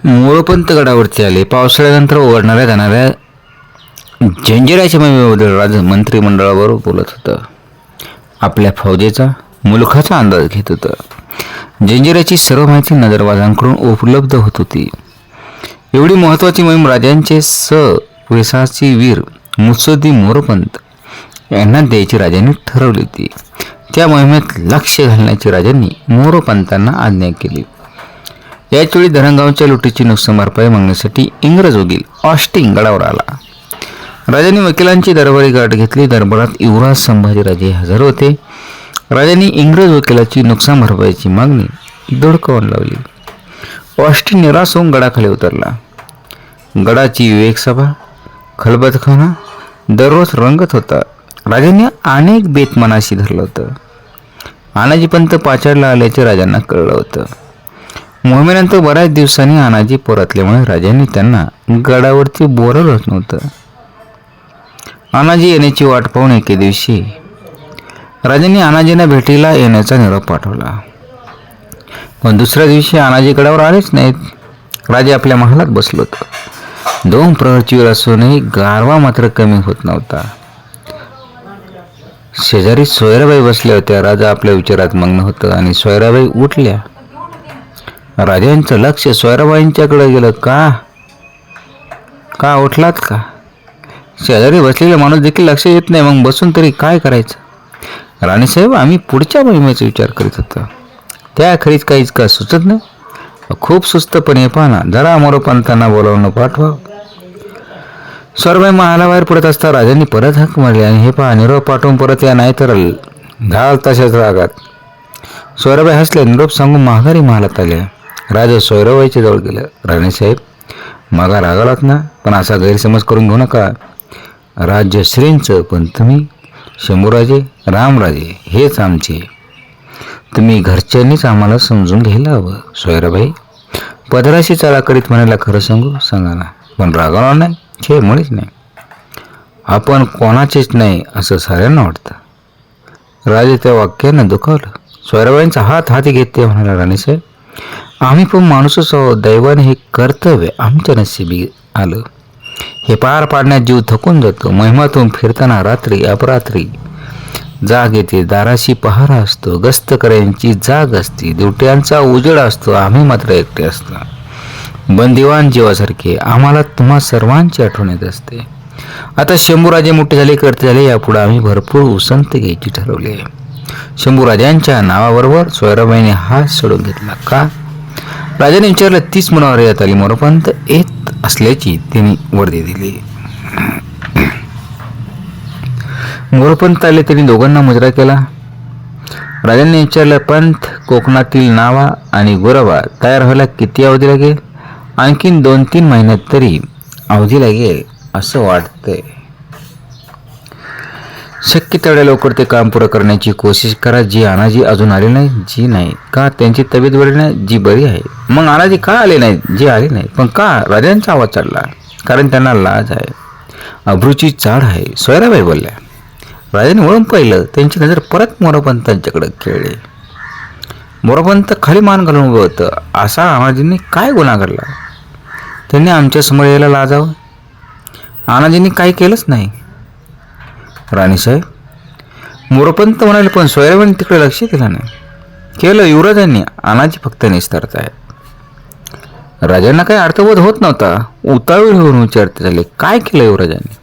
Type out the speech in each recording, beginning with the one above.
मोरोपंत गडावरती आले. पावसाळ्यानंतर उघडणाऱ्या जाणाऱ्या जंजिऱ्याच्या महिमेबद्दल मंत्रिमंडळाबरोबर बोलत होतं. आपल्या फौजेचा मुलखाचा अंदाज घेत होतं. जंजिऱ्याची सर्व माहिती नजरबाजांकडून उपलब्ध होत होती. एवढी महत्त्वाची मोहीम राजांचे वेसाची वीर मुत्सद्दी मोरोपंत यांना द्यायची राजांनी ठरवली होती. त्या मोहिमेत लक्ष घालण्याची राजांनी मोरोपंतांना आज्ञा केली. याचवेळी धरणगावच्या लुटीची नुकसान भरपाई मागण्यासाठी इंग्रज वकील ऑस्टिन गडावर आला. राजांनी वकिलांची दरबारी गाठ घेतली. दरबारात युवराज संभाजीराजे हजर होते. राजांनी इंग्रज वकिलाची नुकसान भरपाईची मागणी धुडकावून लावली. ऑस्टिन निराश होऊन गडाखाली उतरला. गडाची विवेकसभा खलबतखाना दररोज रंगत होता. राजांनी अनेक बेत मनाशी धरलं होतं. आनाजी पंत पाचाडला आल्याचे राजांना कळलं होतं. मोहिमेनंतर बऱ्याच दिवसांनी आनाजी परतल्यामुळे राजांनी त्यांना गडावरती बोलावलंच नव्हतं. आनाजी येण्याची वाट पाहून एके दिवशी राजांनी आनाजींना भेटीला येण्याचा निरोप पाठवला. पण दुसऱ्या दिवशी आनाजी गडावर आलेच नाहीत. राजे आपल्या महालात बसलो होतं. 2 प्रहरची वेळ असूनही गारवा मात्र कमी होत नव्हता. शेजारी सोयराबाई बसल्या होत्या. राजा आपल्या विचारात मग्न होतं आणि सोयराबाई उठल्या. राजांचं लक्ष सोयराबाईंच्याकडे गेलं. का उठलात का? शेजारी बसलेला माणूस देखील लक्ष येत नाही. मग बसून तरी काय करायचं? राणीसाहेब, आम्ही पुढच्या मोहिमेचा विचार करीत होतो. त्या खरीच काहीच का सुचत नाही. खूप सुस्तपणे पाहना, जरा मोरोपंतांना बोलावून पाठवा. सोयराबाई महालाबाहेर पडत असता राजांनी परत हाक मारली आणि हे पहा, निरोप पाठवून परत या, नाही तर धाल तशाच रागात. सोयराबाई हसल्या. निरोप सांगून माघारी महालात आल्या. राजा सोयराबाईच्या जवळ गेलं. राणीसाहेब, मागा रागालात ना, पण असा गैरसमज करून घेऊ नका. राज्य श्रींचं, पण तुम्ही शंभूराजे रामराजे हेच आमचे. तुम्ही घरच्यांनीच आम्हाला समजून घ्यायला हवं. सोयराबाई पदराशी चाला करीत म्हणायला, खरं सांगा ना, पण रागावणार नाही हे मुळीच नाही. आपण कोणाचेच नाही असं साऱ्यांना वाटतं. राजे त्या वाक्यानं दुखावलं. सोयराबाईंचा हात हाती घेत ते म्हणाला, राणीसाहेब, आम्ही पण माणूसच आहोत. दैवाने हे कर्तव्य आमच्या नशिबी आलं. हे पार पाडण्यात जीव थकून जातो. महिमातून फिरताना रात्री अपरात्री जाग येते. दाराशी पहारा असतो. गस्त करायची जाग असते. दुट्यांचा उजेड असतो. आम्ही मात्र एकटे असतो. बंदिवान जीवासारखे आम्हाला तुम्हा सर्वांची आठवण येत असते. आता शंभूराजे मोठे झाले, करते झाले. यापुढे आम्ही भरपूर उसंत घ्यायची ठरवली आहे. शंभूराजांच्या नावाबरोबर सोयराबाईने हात सोडून घेतला. का? राजाने विचारलं. 30 मनावर येत आली. मोरोपंत येत असल्याची त्यांनी वर्दी दिली. मोरोपंत आले. त्यांनी दोघांना मुजरा केला. राजांनी विचारलं, पंत, कोकणातील नावा आणि गोरबा तयार व्हायला किती अवधी लागेल? आणखीन 2-3 महिन्यात तरी अवधी लागेल असं वाटतंय. शक्य तेवढ्या लवकर ते काम पुरं करण्याची कोशिश करा. जी आनाजी अजून आले नाही, जी नाही का त्यांची तब्येत बरी नाही, जी बरी आहे. मग आनाजी का आले नाहीत, जी आले नाही, पण का? राजांचा आवाज चढला. कारण त्यांना लाज आहे, अब्रूची चाड आहे. सोयराबाई बोलल्या. राजाने वळून पाहिलं. त्यांची नजर परत मोरोपंतांच्याकडे खेळली. मोरोपंत खाली मान घालून उभं होतं. असा आनाजींनी काय गुन्हा घडला? त्यांनी आमच्यासमोर यायला लाजावं? आनाजींनी काही केलंच नाही. राणीसाहेब, मोरोपंत म्हणाले. पण सोयराबाईंनी तिकडे लक्ष दिलं नाही. केलं युवराजांनी. आनाजी फक्त निस्तारत आहेत. राजांना काही अर्थबोध होत नव्हता. उतावीळ होऊन विचारते झाले, काय केलं युवराजांनी?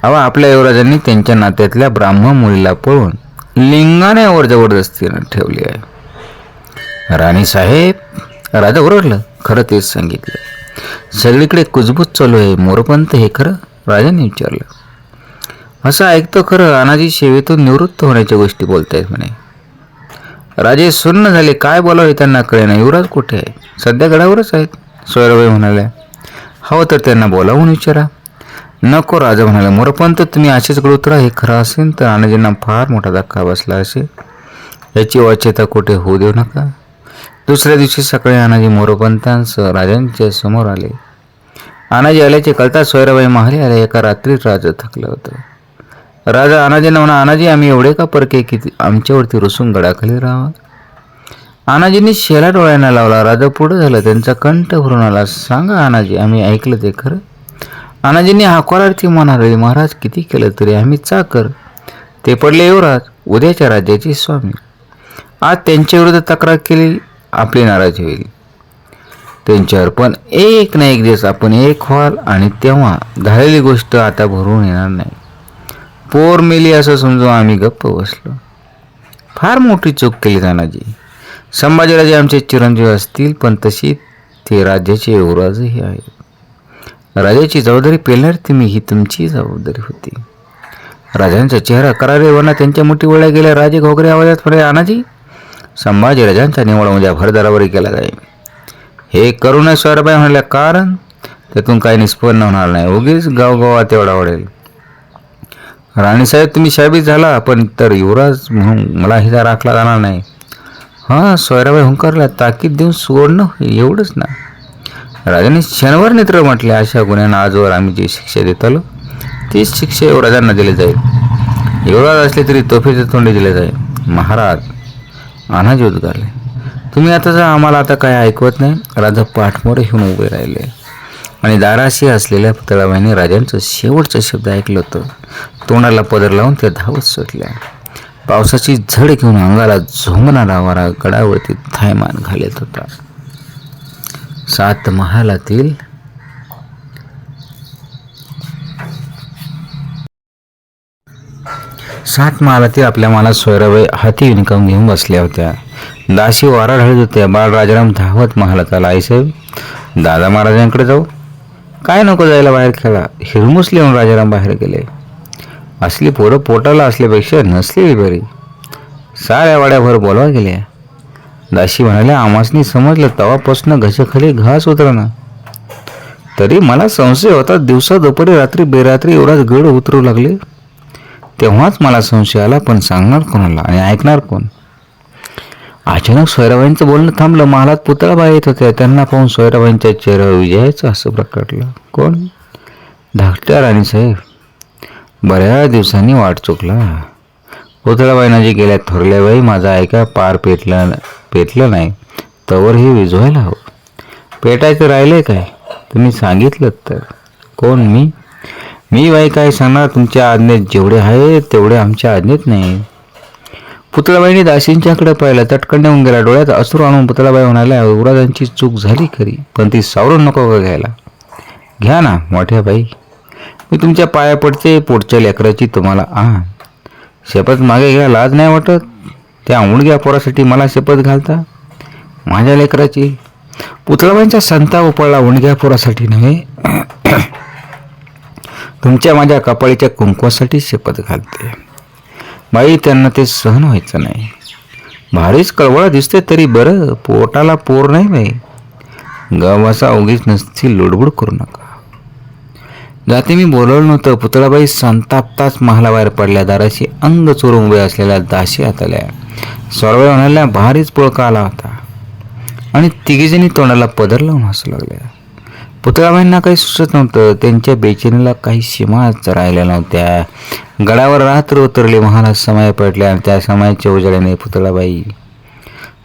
आपल्या युवराजांनी त्यांच्या नात्यातल्या ब्राह्मण मुलीला पळून लिंगाण्यावर जबरदस्तीनं ठेवली आहे. राणीसाहेब, राजा ओरडलं. खरं तेच सांगितलं. सगळीकडे कुजबूज चालू आहे. मोरोपंत, हे खरं? राजांनी विचारलं. असं ऐकतो खरं. आनाजी सेवेतून निवृत्त होण्याच्या गोष्टी बोलतायत म्हणे. राजे सुन्न झाले. काय बोलावे त्यांना कळेना. युवराज कुठे आहे? सध्या गडावरच आहेत. सोयराबाई म्हणाल्या. हो तर त्यांना बोलावून विचारा. नको, राजा म्हणाले. मोरोपंत, तुम्ही असेच गड उतरा. हे खरं असेल तर आनाजींना फार मोठा धक्का बसला असेल. याची वाच्यता कुठे होऊ देऊ नका. दुसऱ्या दिवशी सकाळी आनाजी मोरोपंतांसह राजांच्या समोर आले. आनाजी आल्याचे कळता सोयराबाई महाली आल्या. एका रात्रीत राजा थकलं होतं. राजा आनाजींना म्हणा, आनाजी, आम्ही एवढे का परके की आमच्यावरती रुसून गडाखाली राहावं? आनाजींनी शेला डोळ्यांना लावला. राजा पुढं झालं. त्यांचा कंठ भरून आला. सांगा आनाजी, आम्ही ऐकलं ते खरं? आनाजींनी हाकवारार्थी म्हणाले, महाराज किती केलं तरी आम्ही चाकर. ते पडले युवराज, उद्याच्या राज्याचे स्वामी. आज त्यांच्या विरुद्ध तक्रार केली आपली नाराजी होईल त्यांच्यावर. पण एक ना एक दिवस आपण एक व्हाल आणि तेव्हा झालेली गोष्ट आता भरून येणार नाही. पोर मेली असं समजून आम्ही गप्प बसलो. फार मोठी चूक केली तानाजी. संभाजीराजे आमचे चिरंजीव असतील, पण तशी ते राज्याचे युवराजही आहेत. राजाची जबाबदारी पेलणार तुम्ही, ही तुमची जबाबदारी होती. राजांचा चेहरा करारीवरना त्यांच्या मुठी वळल्या गेल्या. राजे घोगरे आवाजात म्हणाले, आनाजी, संभाजीराजांचा निवड उद्या भरदरावरी केला जाईल. हे करू नये सोयराबाई म्हणाल्या. कारण त्यातून काही निष्पन्न होणार नाही, उगीच गावगावात तेवढा वाढेल. राणीसाहेब, तुम्ही शाबीत झाला, पण तर युवराज म्हणून मला हिला राखला जाणार नाही. हां, सोयराबाई हुंकारला. ताकीद देऊन सोडणं एवढंच ना. राजाने क्षणभर नेत्र म्हटले, अशा गुन्ह्यांना आजवर आम्ही जी शिक्षा देत आलो तीच शिक्षा युवराजांना दिली जाईल. युवराज असले तरी तोफेचे तोंडी दिले जाईल. महाराज, आनाजी उद्गारले, तुम्ही आता जा, आम्हाला आता काय ऐकवत नाही. राजा पाठमोरे घेऊन उभे राहिले आणि दाराशी असलेल्या पुतळाबाईंनी राजांचं शेवटचं शब्द ऐकलं होतं. तोंडाला पदर लावून त्या धावत सुटल्या. पावसाची झड घेऊन अंगाला झोंबणारा वारा गडावरती थायमान घालत होता. 7 महालातील आपल्या माला सोयराबाई हाती विणकाम घेऊन बसल्या होत्या. दासी वारा ढळत होत्या. बाळ राजाराम धावत महालात आला. आईसाहेब, दादा महाराजांकडे जाऊ? काय नको जायला, बाहेर खेळा. हिरमुसले म्हणून राजाराम बाहेर गेले. असली पोरं पोटाला असल्यापेक्षा नसलेली बरी. साऱ्या वाड्याभर बोलवा गेल्या. दाशी म्हणाल्या, आमासनी समजलं तवापासून घशाखाली घास उतरना. तरी मला संशय होता. दिवसा दुपारी रात्री बेरात्री एवढाच गड उतरू लागले. तेव्हाच मला संशय आला, पण सांगणार कोणाला आणि ऐकणार कोण? अचानक सोयराबाईंचं बोलणं थांबलं. महालात पुतळाबाई येत होत्या. त्यांना पाहून सोयराबाईंच्या चेहऱ्यावर विजयाचं असं प्रकटलं. कोण? धाकट्या राणीसाहेब. बऱ्याच दिवसांनी वाट चुकला. पुतळाबाईंना जे गेल्या थोरल्याबाई, माझा ऐका, पार पेटलं नाही तवर हे विझवायला हवं. पेटायचं राहिलंय काय? तुम्ही सांगितलं तर. कोण? मी बाई काय सांगणार? तुमच्या आज्ञेत जेवढे आहेत तेवढे आमच्या आज्ञेत नाही. पुतळाबाईंनी दासींच्याकडे पाहिलं. तटकन येऊन गेला. डोळ्यात अश्रू आणून पुतळाबाई म्हणाल्या, युवराजांची चूक झाली खरी, पण ती सावरून नको का घ्यायला? घ्या ना मोठ्या बाई, मी तुमच्या पाया पडते. पुढच्या लेकराची तुम्हाला शपथ मागे घ्या. लाज नाही वाटत? त्या उंडग्या पोरासाठी मला शपथ घालता? माझ्या लेकराची? पुतळाबाईंचा संताप उपळला. उंडग्या पोरासाठी नव्हे, तुमच्या माझ्या कपाळीच्या कुंकवासाठी शपथ घालते. बाई, त्यांना ते सहन व्हायचं नाही. भारीच कळवळा दिसते तरी बरं, पोटाला पोर नाही बाई. गावाचा उगीच नसती लुडबुड करू नका. जाते मी बोलवलं नव्हतं. पुतळाबाई संतापताच महालाबाहेर पडल्या. दाराशी अंग चोरून उभे असलेल्या दाशी हात आल्या. सोयराबाई म्हणाल्या, भारीच पुळका आला होता. आणि तिघीजणी तोंडाला पदर लावून हसू लागल्या. पुतळाबाईंना काही सुचत नव्हतं. त्यांच्या बेचैनीला काही सीमाच राहिल्या नव्हत्या. गडावर रात्र उतरली. महालात समय पडल्या आणि त्या समयाच्या उजेडाने पुतळाबाई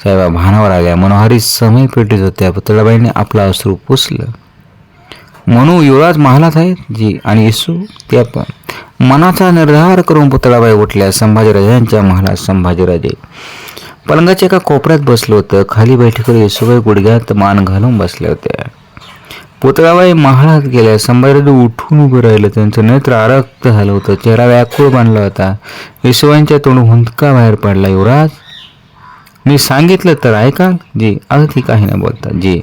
साहेबा भानावर आल्या. मनोहारी समय पेटीत होत्या. पुतळाबाईंनी आपलं अश्रू पुसलं. म्हणू युवराज महालात आहेत जी, आणि येसू त्या पण. मनाचा निर्धार करून पुतळाबाई उठल्या. संभाजीराजांच्या महालात संभाजीराजे पलंगाच्या एका कोपऱ्यात बसलं होतं. खाली बैठकीवर येसूबाई गुडघ्यात मान घालून बसल्या होत्या. पुतळाबाई महालात गेल्या. संभाजीराजे उठून उभं राहिलं. त्यांचं नेत्र आरक्त झालं होतं. चेहरा व्याकुळ बांधला होता. येसूबाईंच्या तोंडून हुंदका बाहेर पडला. युवराज, मी सांगितलं तर ऐकाल जी? अगदी काही न बोलता जी.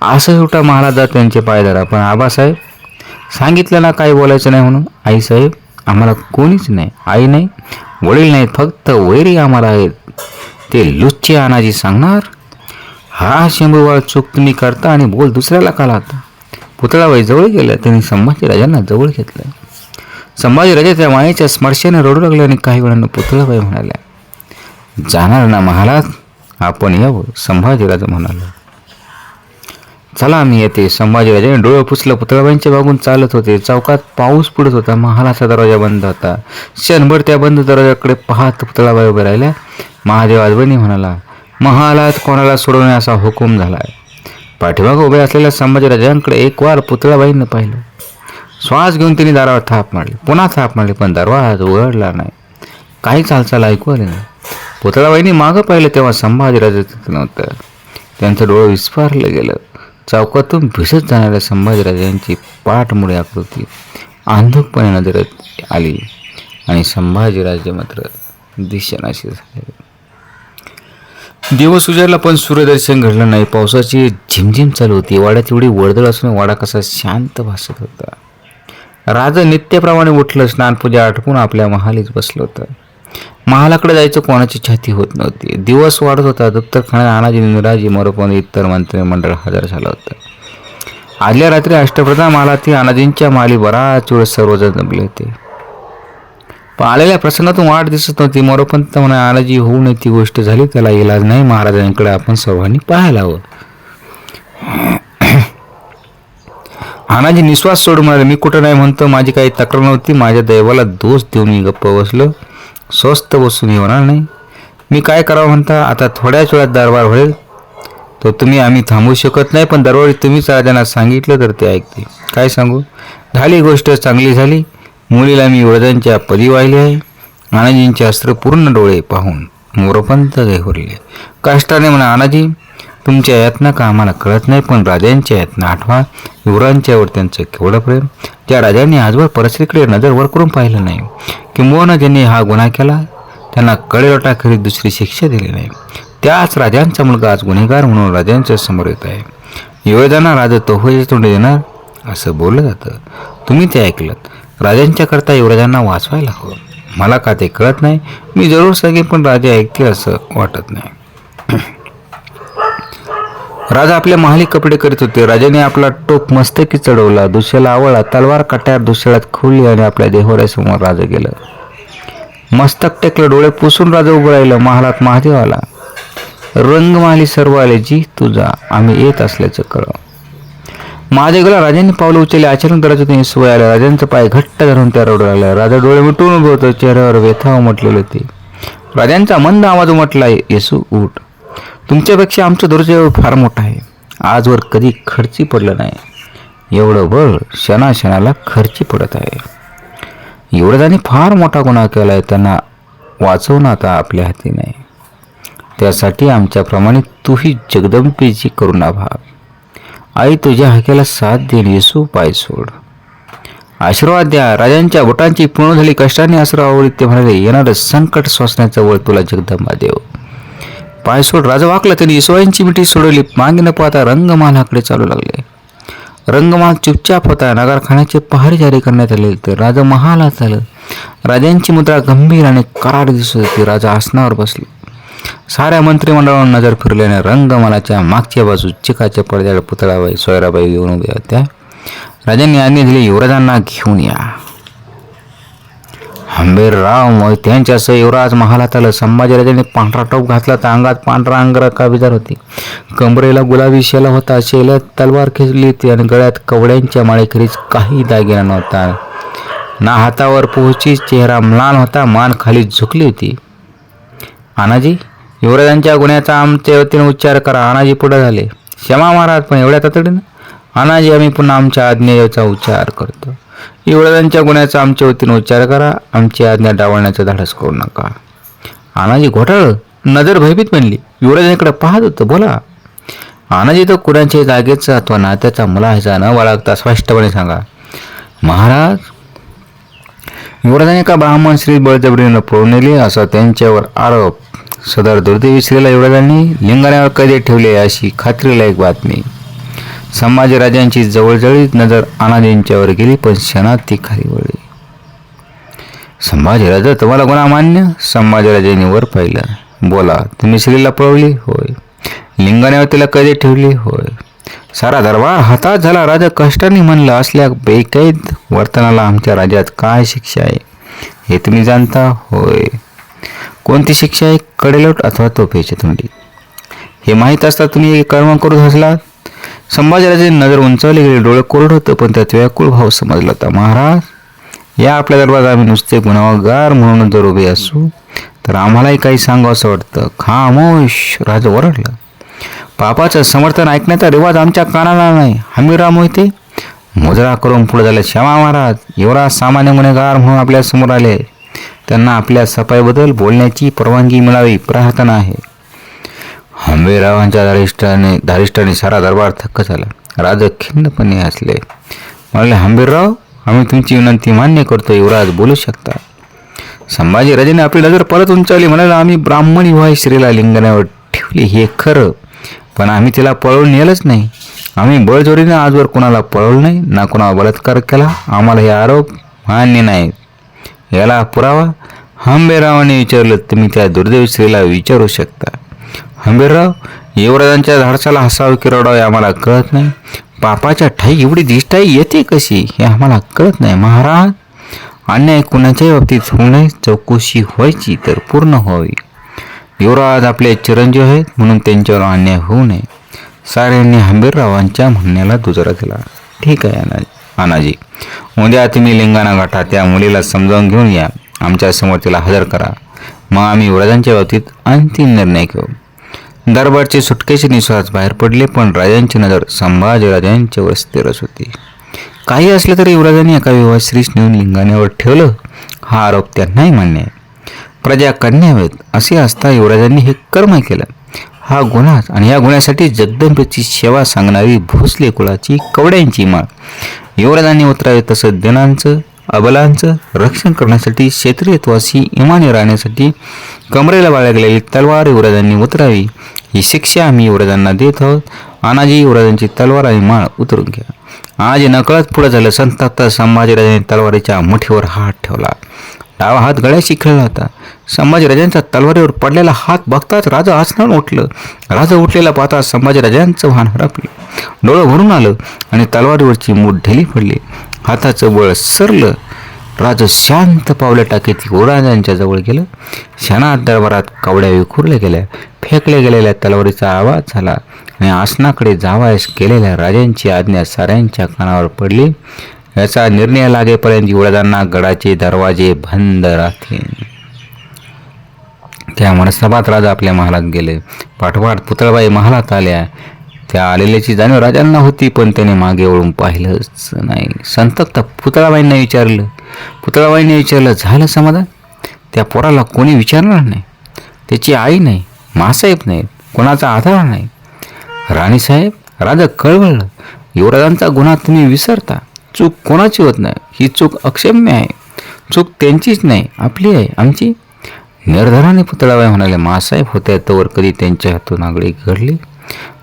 असं उठा महालात जा, त्यांचे पाय धरा. पण आबासाहेब, सांगितलं ना काही बोलायचं नाही म्हणून. आईसाहेब, आम्हाला कोणीच नाही. आई नाही, वडील नाहीत, फक्त वैरी आम्हाला आहेत. ते लुच्चे आनाजी सांगणार. हा शंभूबाळ चूक तुम्ही करता आणि बोल दुसऱ्याला का लावता? पुतळाबाई जवळ गेल्या. त्यांनी संभाजीराजांना जवळ घेतलं. संभाजीराजे त्या मायेच्या स्पर्शाने रडू लागले आणि काही वेळानं पुतळाबाई म्हणाल्या, जाणार ना महालात? आपण यावं. संभाजीराजा म्हणाला, चला आम्ही येते. संभाजीराजाने डोळे पुसलं. पुतळाबाईंच्या मागून चालत होते. चौकात पाऊस पडत होता. महालाचा दरवाजा बंद होता. क्षणभर त्या बंद दरवाजाकडे पाहत पुतळाबाई उभे राहिल्या. महादेव आजबनी म्हणाला, महालात कोणाला सोडवणे असा हुकूम झालाय. पाठीमागं उभे असलेल्या संभाजीराजांकडे एक वार पुतळाबाईंनी पाहिलं. श्वास घेऊन तिने दारावर थाप मारली, पुन्हा थाप मारली, पण दरवाजा उघडला नाही. काही चालचाल ऐकू आली नाही. पुतळाबाईंनी मागं पाहिलं तेव्हा संभाजीराजे तिथे नव्हतं. त्यांचं डोळं विस्फारलं गेलं. चौकातून भिसत जाणाऱ्या संभाजीराजांची पाठमुळे आकृती अंधुकपणे नजरेत आली आणि संभाजीराजे मात्र दिसेनाशी झाले. दिवस उजाडला पण सूर्यदर्शन घडलं नाही. पावसाची झिमझिम चालू होती. वाड्यात एवढी वर्दळ असून वाडा कसा शांत भासत होता. राजा नित्यप्रमाणे उठलं, स्नानपूजा आटपून आपल्या महालीच बसलं होतं. महालाकडे जायचं कोणाची छाती होत नव्हती. दिवस वाढत होता. दप्तरखान्यात आनाजी, निराजी, मोरोपंत इतर मंत्रिमंडळ हजर झालं होतं. आदल्या रात्री अष्टप्रधान महालात आनाजींच्या माली बराच वेळ सर्वजण जमले होते. पण आलेल्या प्रसंगातून वाट दिसत नव्हती. मोरोपंत म्हणा, आनाजी होऊ नये ती गोष्ट झाली, त्याला इलाज नाही. महाराजांकडे आपण सर्वांनी पाहायला हवं. आनाजी निश्वास सोडून म्हणाले, मी कुठं नाही म्हणतो, माझी काही तक्रार नव्हती. माझ्या दैवाला दोष देऊन मी गप्प बसलो. स्वस्थ बसून होणार नाही. मी काय करावं म्हणता? आता थोड्याच वेळात दरबार होईल. तो तुम्ही आम्ही थांबवू शकत नाही, पण दरबारी तुम्हीच राजांना सांगितलं तर ते ऐकते. काय सांगू? झाली गोष्ट चांगली झाली. मुलीला मी युवराजांच्या पदी वाहिले आहे. आनाजींचे अस्त्र पूर्ण डोळे पाहून मोरोपंत गैहुरले. कष्टाने म्हणा, आनाजी तुमच्या यातना का आम्हाला कळत नाही, पण राजांच्या यातना आठवा. युवराजांच्यावर त्यांचं केवढं प्रेम. ज्या राजांनी आजवर परस्त्रीकडे नजर वर करून पाहिलं नाही, किंबहुना ज्यांनी हा गुन्हा केला त्यांना कडेलोटाखेरीज दुसरी शिक्षा दिली नाही, त्याच राजांचा मुलगा आज गुन्हेगार म्हणून राजांच्या समोर येत आहे. युवराजांना राजा तोफेचे तोंड देणार असं बोललं जातं. तुम्ही ते ऐकलं. राजांच्या करता युवराजांना वाचवायला हवं. मला का ते कळत नाही. मी जरूर सांगेन, पण राजा ऐकतील असं वाटत नाही. राजा आपल्या महाली कपडे करीत होते. राजाने आपला टोप मस्तकी चढवला, दुसऱ्याला आवळला, तलवार काट्यावर दुसऱ्याला खोली आणि आपल्या देहोऱ्यासमोर राजा गेलं. मस्तक टेकलं, डोळे पुसून राजा उभं राहिलं. महालात महादेव आला. रंगमाली सर्व आले, जी तुझा आम्ही येत असल्याचं कळव. महादेव गेला. राजांनी पावलं उचलले. अचानक दराच्या सोय आल्या. राजांचा पाय घट्ट धरून त्या रडू लागला. राजा डोळे मिटून उभे होते. चेहऱ्यावर व्यथा उमटलेली होती. राजांचा मंद आवाज उमटला, येसू उठ. तुमच्यापेक्षा आमचं दुर्दैव फार मोठं आहे. आजवर कधी खर्ची पडलं नाही. एवढं बळ क्षणाक्षणाला खर्ची पडत आहे. युवराजांनी फार मोठा गुन्हा केला आहे. त्यांना वाचवणं आता आपल्या हाती नाही. त्यासाठी आमच्याप्रमाणे तूही जगदंबेची करुणा भाग. आई तुझ्या हाकेला साथ देईल. येसू पाय सोड. आशीर्वाद द्या. राजांच्या बोटांची पूर्ण झाली. कष्टाने आसरावरीत ते म्हणाले, येणारं संकट सोसण्याचा वळ तुला जगदंबा देव. पाय सोड. राजा वाकला. त्यांनी येसुबाईंची मिठी सोडवली. मागे न पाहता रंगमहालाकडे चालू लागले. रंगमहाल चुपचाप होता. नगरखान्याचे पहारे जारी करण्यात आले होते. राजा महालात आलं. राजांची मुद्रा गंभीर आणि करार दिसत होती. राजा आसनावर बसले. साऱ्या मंत्रिमंडळावर नजर फिरल्याने रंगमहालाच्या मागच्या बाजू चिकाच्या पडद्यावर पुतळाबाई, सोयराबाई येऊन उभ्या होत्या. राजांनी आज्ञा दिली, युवराजांना घेऊन या. हंबीरराव मोहित्यांच्यासह युवराज महालात आलं. संभाजीराजांनी पांढरा टोप घातला तर अंगात पांढरा अंगरखा बिजार होती. कमरेला गुलाबी शेला होता. शेल्यात तलवार खेचली होती आणि गळ्यात कवड्यांच्या माळेखेरीज काही दागिना नव्हता. ना हातावर पोहोची. चेहरा म्लान होता. मान खाली झुकली होती. आनाजी, युवराजांच्या गुन्ह्याचा आमच्या वतीने उच्चार करा. आनाजी पुढे झाले. क्षमा महाराज, पण एवढ्या तातडीनं? आनाजी, आम्ही पुन्हा आमच्या आज्ञेचा उच्चार करतो. युवराजांच्या गुन्ह्याचा आमच्या वतीने उच्चार करा. आमची आज्ञा डावलण्याचा धाडस करू नका. आनाजी घोटाळ. नजर भयभीत बनली. युवराजांकडे पाहत होतं. बोला. आनाजी, तो कुणाच्या जागेचा अथवा नात्याचा मुलाहिजा न बाळगता स्पष्टपणे सांगा. महाराज, युवराजांनी का ब्राह्मण स्त्री बळजबरीनं पळून नेली असा त्यांच्यावर आरोप. सदर दुर्दैवी स्त्रीला युवराजांनी लिंगाण्यावर कैदेत ठेवले अशी खात्रीलायक बातमी. संभाजीराजांची जवळजवळीच नजर आनाजींच्यावर गेली, पण क्षणात ती खाली वळली. संभाजीराजा, तुम्हाला गुन्हा मान्य? संभाजीराजांनी वर पाहिलं. बोला. तुम्ही स्त्रीला पळवली? होय. लिंगाण्यावर तिला कैदेत ठेवली? होय. सारा दरबार हातात झाला. राजा कष्टाने म्हणलं, असल्या बेकैद वर्तनाला आमच्या राज्यात काय शिक्षा आहे हे तुम्ही जाणता? होय. कोणती शिक्षा आहे? कडेलोट अथवा तोफेची तोंडी. हे माहीत असता तुम्ही कर्म करून हसलात? संभाजीराजांची नजर उंचावली गेली. डोळे कोरड होतं, पण त्यात व्याकुळ भाव समजला होता. महाराज, या आपल्या दरबारात आम्ही नुसते गुन्हेगार म्हणून जर उभे असू तर आम्हालाही काही सांगावं असं वाटतं. खामोश, राजा ओरडला. पापाचं समर्थन ऐकण्याचा रिवाज आमच्या कानाला नाही. हमीरराव मोहिते मुजरा करून पुढे झाले. क्षमा महाराज, युवराज सामान्य गुन्हेगार म्हणून आपल्या समोर आले. त्यांना आपल्या सफाईबद्दल बोलण्याची परवानगी मिळावी प्रार्थना आहे. हंबीररावांच्या धारिष्ठाने सारा दरबार थक्क झाला. राजा खिन्नपणे हसले. म्हणाले, हंबीरराव, आम्ही तुमची विनंती मान्य करतो. युवराज बोलू शकता. संभाजीराजाने आपली नजर परत उंचावली. म्हणाले, आम्ही ब्राह्मण विवाह स्त्रीला लिंगणावर ठेवली हे खरं, पण आम्ही तिला पळवून नेलंच नाही. आम्ही बळजोरीने आजवर कोणाला पळवलं नाही, ना कोणाला बलात्कार केला. आम्हाला हे आरोप मान्य नाहीत. याला पुरावा? हंबीररावाने विचारलं. तुम्ही त्या दुर्दैवी स्त्रीला विचारू शकता. हंबीरराव, युवराजांच्या धाडसाला हसावं की रडावे आम्हाला कळत नाही. पापाच्या ठाई एवढी दिष्टाई येते कशी हे आम्हाला कळत नाही. महाराज, अन्याय कुणाच्याही बाबतीत होऊ नये. चौकशी व्हायची तर पूर्ण व्हावी. युवराज आपले चिरंजीव आहेत म्हणून त्यांच्यावर अन्याय होऊ नये. साऱ्यांनी हंबीररावांच्या म्हणण्याला दुजरा दिला. ठीक आहे अनाजी, उद्या तुम्ही लिंगाणा गाठा. त्या मुलीला समजावून घेऊन या. आमच्या समोर तिला हजर करा. मग आम्ही युवराजांच्या बाबतीत अंतिम निर्णय घेऊ. दरबारचे सुटकेचे निश्वास बाहेर पडले, पण राजांची नजर संभाजीराजांच्यावर स्थिरच होती. काही असलं तरी युवराजांनी एका विवाह स्त्रीस नेऊन लिंगाण्यावर ठेवलं हा आरोप त्यांनाही मान्य आहे. प्रजा कन्या आहेत असे असता युवराजांनी हे कर्म केलं हा गुन्हाच. आणि या गुन्ह्यासाठी जगदंबेची सेवा सांगणारी भोसले कुळाची कवड्यांची माळ युवराजांनी उतरावे. तसं दिनांचं अबलांचं रक्षण करण्यासाठी, क्षेत्रीयत्वाशी इमानी राहण्यासाठी कमरेला बाळगलेली तलवार युवराजांनी उतरावी. ही शिक्षा आम्ही युवराजांना देत आहोत. अनाजी, युवराजांची तलवार आणि माळ उतरून घ्या. अनाजी नकळत पुढे झालं. संतप्त संभाजीराजांनी तलवारीच्या मुठीवर हात ठेवला. डावा हात गळ्याशी खेळला होता. संभाजीराजांचा तलवारीवर पडलेला हात बघताच राजा हसण्यानं उठलं. राजा उठलेला पाहता संभाजीराजांचं भान हरपलं. डोळं भरून आलं आणि तलवारीवरची मूठ ढिली पडली. हाताचं बळ सरलं. राजा शांत पावलं टाकीत युवराजांच्या जवळ गेलं. क्षणात दरबारात कवड्या विखुरल्या गेल्या. फेकल्या गेलेल्या तलवारीचा आवाज झाला आणि आसनाकडे जावयास गेलेल्या राजांची आज्ञा साऱ्यांच्या कानावर पडली. याचा निर्णय लागेपर्यंत युवराजांना गडाचे दरवाजे बंद राहतील. त्या मनस्तापात राजा आपल्या महालात गेले. पाठोपाठ पुतळबाई महालात आल्या. त्या आलेल्याची जाणीव राजांना होती, पण त्याने मागे वळून पाहिलंच नाही. संतप्त पुतळाबाईंना विचारलं, झालं समाधान? त्या पोराला कोणी विचारणार नाही. त्याची आई नाही, मासाहेब नाहीत, कोणाचा आधार नाही. राणीसाहेब, राजा कळवळलं. युवराजांचा गुन्हा तुम्ही विसरता. चूक कोणाची होत नाही. ही चूक अक्षम्य आहे. चूक त्यांचीच नाही, आपली आहे, आमची. निर्धाराने पुतळाबाई म्हणाले, मासाहेब होत्या तोवर कधी त्यांच्या हातून आगळी घडली?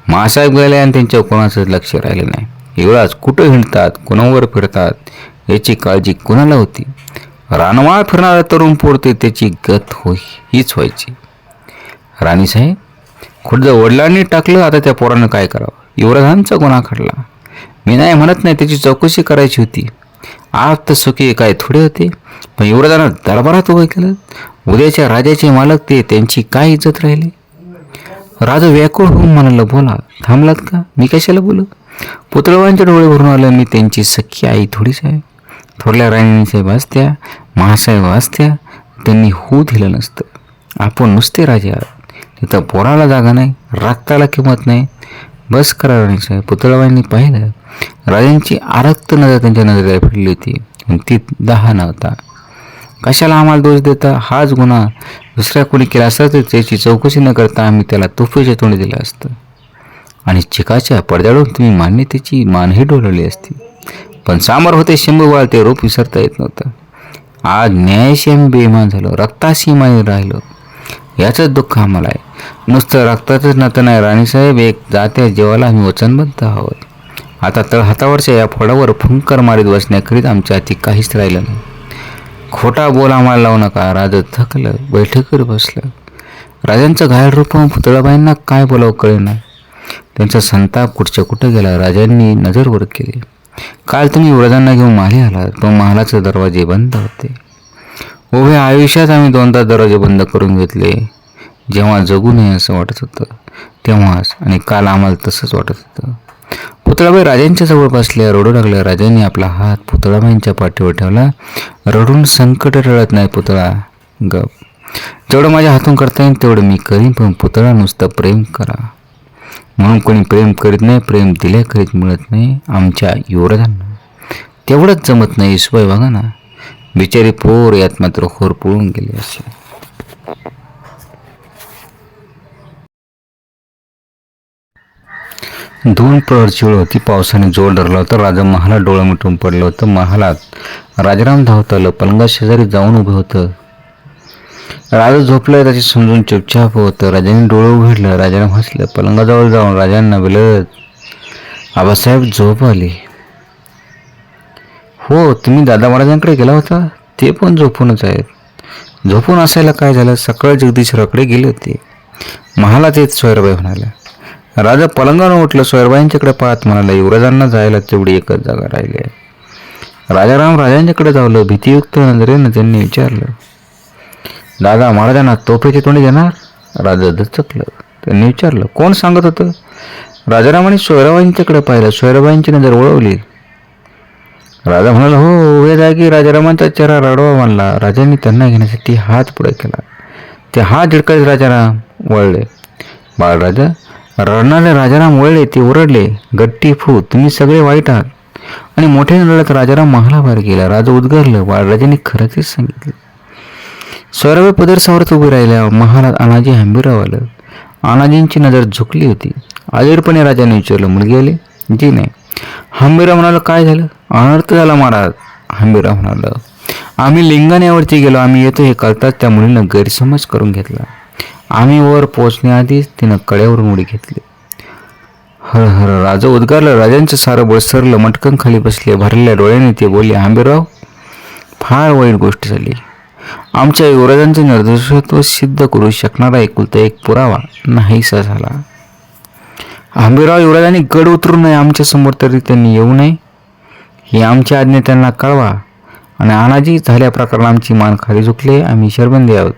मासाहेब गेले आणि त्यांच्यावर कोणाचंच लक्ष राहिलं नाही. युवराज कुठं हिंडतात, कोणावर फिरतात याची काळजी कोणाला होती? रानमाळ फिरणारा तरुण पोरते त्याची गत हीच व्हायची. राणीसाहेब, खुर्द वडिलांनी टाकलं, आता त्या पोरानं काय करावं? युवराजांचा गुन्हा घडला. मी नाही म्हणत नाही, त्याची चौकशी करायची होती. आज तर सुखी काय थोडे होते, पण युवराजांना दरबारात उभं केलं. उद्याच्या राजाचे मालक ते, त्यांची काय इज्जत राहिली? राजा व्याकुळ होऊन म्हणाला, बोला. थांबलात का? मी कशाला बोलू? पुतळवांच्या डोळे भरून आलं. मी त्यांची सख्खी आई थोडीच आहे. थोरल्या राणीसाहेब असत्या, महासाहेब असत्या, त्यांनी होऊ दिलं नसतं. आपण नुसते राजे आहात. तिथं पोराला जागा नाही, रक्ताला किंमत नाही. बस करा राणीसाहेब. पुतळाबाईंनी पाहिलं. राजांची आरक्त नजर त्यांच्या नजरेला फिरली होती. ती 10 नव्हता. कशाला आम्हाला दोष देता? हाच गुन्हा दुसऱ्या कोणी केला असता तर त्याची चौकशी न करता आम्ही त्याला तुफेच्या तोंडी दिलं असतं आणि चिकाच्या पडद्याडून तुम्ही मान्यतेची मानही डोलवली असती. पण सामोर होते शंभूबाळ, ते रूप विसरता येत नव्हतं. आज न्यायाशी आम्ही बेईमान झालो, रक्ताशी माही राहिलो. याचंच दुःख आम्हाला आहे. नुसतं रक्ताचंच नातं नाही राणीसाहेब, एक जात्या जीवाला आम्ही वचनबद्ध आहोत. आता तळहातावरच्या या फळावर फुंकर मारीत बसण्याकरीत आमच्या हाती काहीच राहिलं नाही. खोटा बोल आम्हाला लावू नका. राजा थकलं, बैठकीवर बसलं. राजांचं घायल रूप पुतळाबाईंना काय बोलावं कळेना. त्यांचा संताप कुठच्या कुठं गेला. राजांनी नजर वर केली. काल तुम्ही युवराजांना घेऊन माली आला, तो महालाचे दरवाजे बंद होते. उभ्या आयुष्यात आम्ही 2दा दरवाजे बंद करून घेतले. जेव्हा जगू नये असं वाटत होतं तेव्हाच, आणि काल आम्हाला तसंच वाटत होतं. पुतळाबाई राजांच्या जवळ बसल्या, रडू लागल्या. राजांनी आपला हात पुतळाबाईंच्या पाठीवर ठेवला. रडून संकट टळत नाही पुतळा, गप. जेवढं माझ्या हातून करता येईल तेवढं मी करीन, पण पुतळा नुसतं प्रेम करा म्हणून कोणी प्रेम करीत नाही, प्रेम दिल्याकरीत मिळत नाही आमच्या युवराजांना. तेवढंच जमत नाही. ईसुबाई बघा ना, बिचारी पोर यात मात्र होरपळून गेले असे. दोन प्रहरची वेळ होती. पावसाने जोर धरला होता. राजा महालात डोळं मिटून पडलं होतं. महालात राजाराम धावत आलं. पलंगा शेजारी जाऊन उभं होतं. राजा झोपलाय त्याची समजून चुपचाप होतं. राजाने डोळं उघडलं. राजाराम हसलं. पलंगाजवळ जाऊन राजांना बोलत, आबासाहेब झोप आली. हो, तुम्ही दादा महाराजांकडे गेला होता? ते पण झोपूनच आहेत. झोपून असायला काय झालं? सकाळ जगदीशरावकडे गेले होते. महालात येत सोयराबाई म्हणाल्या. राजा पलंगावर उठलं. सोयराबाईंच्याकडे पाहत म्हणाला, युवराजांना जायला तेवढी एकच जागा राहिली आहे. राजाराम राजांच्याकडे जावलं. भीतीयुक्त नजरेनं त्यांनी विचारलं, दादा महाराजांना तोफेची तोंडी देणार? राजा दचकलं. त्यांनी विचारलं, कोण सांगत होतं? राजारामाने सोयराबाईंच्याकडे पाहिलं. सोयराबाईंची नजर वळवली. राजा म्हणाला, हो. उभ्या जागी राजारामांचा चेहरा रडवा मानला. राजांनी त्यांना घेण्यासाठी हात पुढे केला. ते हात झटकायचे राजाराम वळले. बाळराजा रडणारे राजाराम वळले. ते ओरडले, गट्टी फू, तुम्ही सगळे वाईट आहात. आणि मोठ्याने रडत राजाराम महालाबाहेर गेला. राजा उद्गारलं, बाळराजांनी खरं तेच सांगितलं. सोयराबाई पदर सावरत उभी राहिल्या. महालात अनाजी हंबीरराव आलं. अनाजींची नजर झुकली होती. आलेरपणे राजाने विचारलं, मुलगी आली? जी नाही. हंबीरराव म्हणाला, काय झालं? अनर्थ झाला महाराज. हंबीरराव म्हणाला, आम्ही लिंगाण्यावरती गेलो. आम्ही येतो हे कळताच त्या मुलीनं गैरसमज करून घेतला. आम्ही वर पोचण्याआधीच तिनं कड्यावरून उडी घेतली. हर हर राजा उद्गारलं. राजांचं सारं बळ सरलं. मटकन खाली बसले. भरलेल्या डोळ्याने ते बोलले, हंबीरराव, फार वाईट गोष्ट झाली. आमच्या युवराजांचं निर्दोषत्व सिद्ध करू शकणारा एकुलता एक पुरावा नाहीसा झाला. हंबीरराव, युवराजांनी गड उतरू नये. आमच्या समोर तरी त्यांनी येऊ नये ही आमची आज्ञा त्यांना कळवा. आणि अनाजी झाल्या प्रकरण आमची मान खाली झुकले. आम्ही शरबंदी आहोत.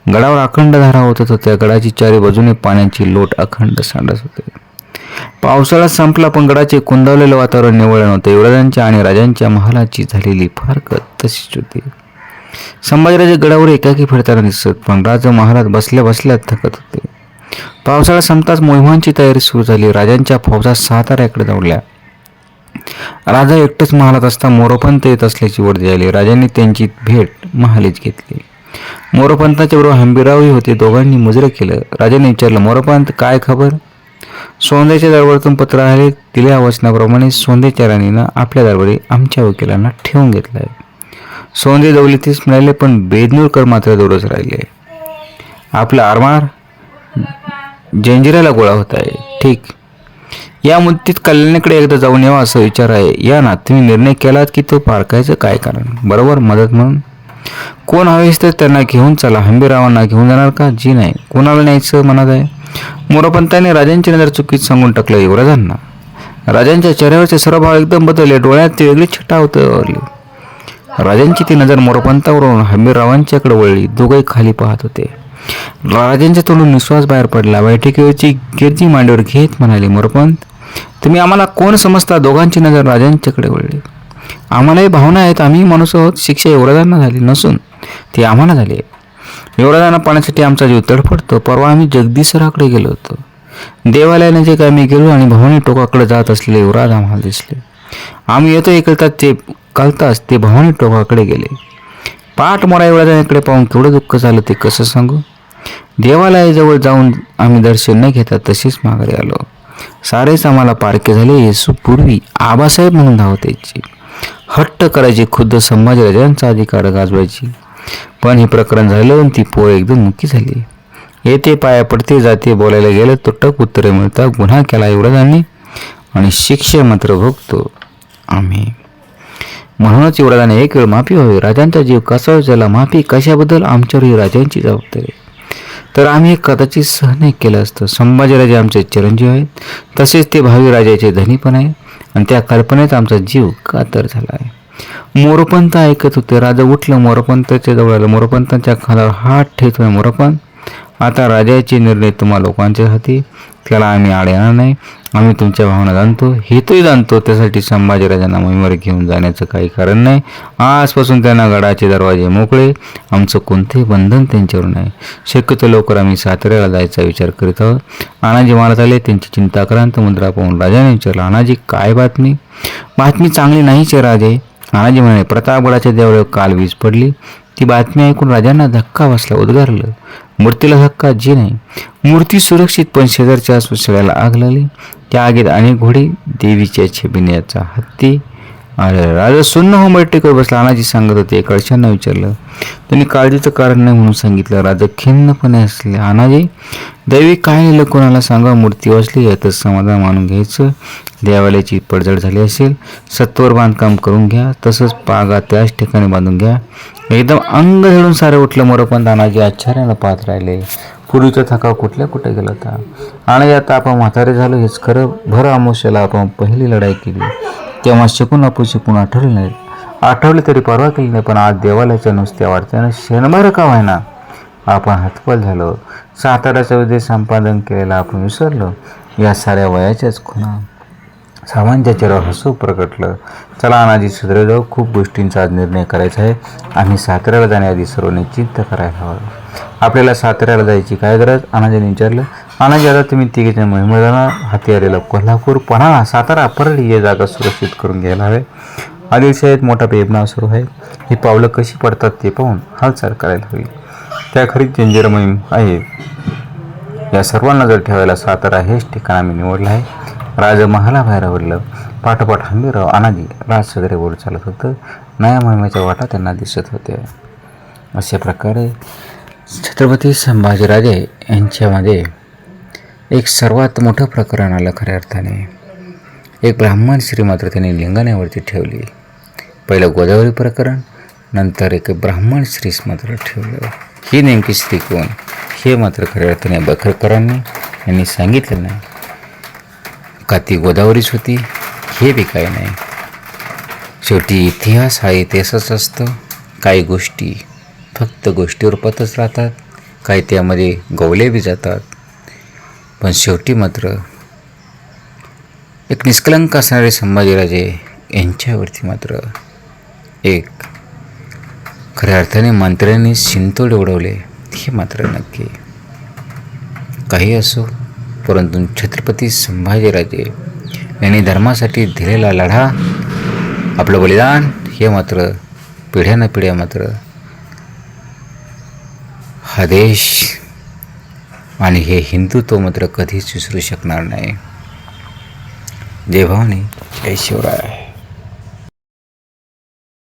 गडावर अखंड धारा होतच होत्या. गडाची चारी बाजूने पाण्याची लोट अखंड सांडत होते. पावसाळा संपला, पण गडाचे कुंदावलेलं वातावरण निवळलं नव्हतं. युवराजांच्या आणि राजांच्या महालाची झालेली फारकत तशीच होती. संभाजीराजे गडावर एकाकी फिरताना दिसत, पण राजा महालात बसल्या बसल्या थकत होते. पावसाळा संपताच मोहिमांची तयारी सुरू झाली. राजांच्या फौजा साताऱ्याकडे दौडल्या. राजा एकटंच महालात असता मोरोपंत येत असल्याची वर्दी आली. राजांनी त्यांची भेट महालीच घेतली. मोरोपंताच्या बरोबर हंबीररावही होते. दोघांनी मुजरं केलं. राजाने विचारलं, मोरोपंत, काय खबर? सोंदेच्या दरबारातून पत्र आले. दिल्या वचनाप्रमाणे सोंदेच्या राणीनं आपल्या दरबारी आमच्या वकिलांना ठेवून घेतलंय. सोंदे दौलतीस मिळाले, पण बेदनूरकर मात्र दूरच राहिले. आपला आरमार जंजिराला गोळा होत आहे. ठीक, या मुद्दीत कल्याणीकडे एकदा जाऊन यावं असा विचार आहे. या ना, तुम्ही निर्णय केलात की तो पारकायचं काय कारण? बरोबर, मदत म्हणून कोण हवेस तर त्यांना घेऊन चला. हंबीररावांना घेऊन जाणार का? जी नाही. कोणाला न्यायचं म्हणत आहे? मोरोपंतांनी राजांची नजर चुकीत सांगून टाकलं युवराजांना. राजांच्या चेहऱ्यावरचे सर्व भाव एकदम बदलले. डोळ्यात ते वेगळी छटा उतरली. राजांची ती नजर मोरोपंतावरून हंबीररावांच्याकडे वळली. दोघंही खाली पाहत होते. राजांच्या तोंडून निश्वास बाहेर पडला. बैठकीवरची गिरजी मांडीवर घेत म्हणाले, मोरोपंत, तुम्ही आम्हाला कोण समजता? दोघांची नजर राजांच्याकडे वळली. आम्हालाही भावना आहेत. आम्ही माणूस आहोत. शिक्षा युवराजांना झाली नसून ती आम्हाला झाली. युवराजांना पाहण्यासाठी आमचा जीव तडफडतो. परवा आम्ही जगदीशरावकडे गेलो होतो. देवालयाने जे काय आम्ही गेलो आणि भवानी टोकाकडे जात असलेले युवराज आम्हाला दिसले. आम्ही येतो हे कळताच ते भवानी टोकाकडे गेले. पाठ मोरा युवराजांकडे पाहून केवढं दुःख झालं ते कसं सांगू. देवालयाजवळ जाऊन आम्ही दर्शन न घेता तशीच माघारी आलो. सारेच आम्हाला पारखे झाले. येसू पूर्वी आबासाहेब म्हणून धावत यायची, हट्ट करायची, खुद्द संभाजीराजांचा अधिकार गाजवायची. पण हे प्रकरण झालं आणि ती पोर एकदम मुकी झाली. येते पाया पडते, जाते, बोलायला गेलं तो टक उत्तरे मिळतात. गुन्हा केला युवराजांनी आणि शिक्षा मात्र भोगतो आम्ही. म्हणूनच युवराजाने एक वेळ माफी व्हावी. राजांचा जीव कसा झाला, माफी कशाबद्दल, आमच्यावरही राजांची जबाबदारी. तर आम्ही हे कदाचित सहन केलं असतं. संभाजीराजे आमचे चिरंजीव आहेत, तसेच ते भावी राजाचे धनी पण आहे आणि त्या कल्पनेत आमचा जीव कातर झाला आहे. मोरोपंत ऐकत होते. राजा उठलं. मोरोपंताच्या जवळ आलं. मोरोपंतांच्या खांद्यावर हात ठेवतोय. मोरोपंत, आता राजाचे निर्णय तुम्हा लोकांच्या हाती. त्याला आम्ही आड येणार नाही आम्ही तुमच्या भावना जाणतो, हेतूही जाणतो. त्यासाठी संभाजीराजांना मोहिमेवर घेऊन जाण्याचं काही कारण नाही. आजपासून त्यांना गडाचे दरवाजे मोकळे. आमचं कोणतेही बंधन त्यांच्यावर नाही. शक्यतो लवकर आम्ही साताऱ्याला जायचा विचार करीत आहोत. अनाजी मारत आले. त्यांची चिंताक्रांत मुद्रा पाहून राजाने विचारलं, अनाजी काय बातमी? बातमी चांगली नाहीच आहे राजे. अनाजी म्हणाले, प्रतापगडाच्या देवळावर काल वीज पडली. ती बातमी ऐकून राजांना धक्का बसला. उद्गारलं, मूर्तीला धक्का जी नाही. मूर्ती सुरक्षित, पण शेजारच्या सुसड्याला आग लागली. त्या आगीत अनेक घोडे, देवीच्या छबिन्याचा हत्ती. अरे राजा सुन्न हो बैठकीवर बसला. अनाजी सांगत होते. कळशांना विचारलं. त्यांनी काळजीचं कारण नाही म्हणून सांगितलं. राजा खिन्नपणे असले. अनाजी, दैवी काय नेलं कोणाला सांगा. मूर्ती वाचली यातच समाधान मानून घ्यायचं. देवालयाची पडझड झाली असेल, सत्वर बांधकाम करून घ्या. तसंच पागा त्याच ठिकाणी बांधून घ्या. एकदम अंग झडून सारे उठलं. मोरपंत अनाजी आश्चर्यानं पाहत राहिले. पूर्वीचा थकाव कुठे गेला होता. आणि आता आपण म्हातारे झालो हेच खरं. भर अमावस्याला आपण पहिली लढाई केली, तेव्हा शिकून आठवले नाही. आठवले तरी परवा केली नाही. पण आज देवालयाच्या नुसत्या वाढत्यानं क्षणभर का व्हायना आपण हतबल झालो. साताऱ्याचा विजय संपादन केलेला आपण विसरलो. या साऱ्या वयाच्याच खुणा. सामांच्या चेहऱ्यावर हसू प्रकटलं. चला अनाजी सुधरे जाऊ. खूप गोष्टींचा आज निर्णय करायचा आहे. आम्ही साताऱ्याला जाण्याआधी सर्व निश्चिंत करायला हवं. आपल्याला साताऱ्याला जायची काय गरज? अनाजीने विचारलं. अनाजी, आता तुम्ही तिघेजण मोहिमेवर जाणार. हाती आलेला कोल्हापूर, पन्हाळा, सातारा, परळी या जागा सुरक्षित करून घ्यायला हवे. आदिलशाहीत मोठा बेबनाव सुरू आहे. ही पावलं कशी पडतात ते पाहून हालचाल करायला हवी. त्या खरीच जंजीर मोहीम आहे. या सर्वांना जर ठेवायला सातारा हेच ठिकाण आम्ही निवडलं आहे. राजमहालाबाहेर आवडलं. पाठोपाठ हंबीरराव, अनाजी, राज सगळे बोलत चालत होतं. नया मोहिमेच्या वाटा त्यांना दिसत होत्या. अशा प्रकारे छत्रपती संभाजीराजे यांच्यामध्ये एक सर्वात मोठं प्रकरण आलं खऱ्या अर्थाने. एक ब्राह्मण स्त्री मात्र त्यांनी लिंगाण्यावरती ठेवली. पहिलं गोदावरी प्रकरण, नंतर एक ब्राह्मण स्त्रीस मात्र ठेवलं. ही नेमकी स्त्री कोण हे मात्र खऱ्या अर्थाने बखरकरांनी यांनी सांगितलं नाही. का ती गोदावरीच होती हे बी काही नाही. शेवटी इतिहास हा इतिहासच असतो. काही गोष्टी फक्त गोष्टीरूपातच राहतात, काही त्यामध्ये गवले बी जातात. पण शेवटी मात्र एक निष्कलंक असणारे संभाजीराजे यांच्यावरती मात्र एक खऱ्या अर्थाने मंत्र्यांनी शिंतोडे उडवले हे मात्र नक्की. काही असो, परंतु छत्रपती संभाजीराजे यांनी धर्मासाठी दिलेला लढा, आपलं बलिदान हे मात्र पिढ्यानपिढ्या मात्र हा देश आणि हे हिंदुत्व मात्र कधीच विसरू शकणार नाही. जय भवानी, जय शिवराय.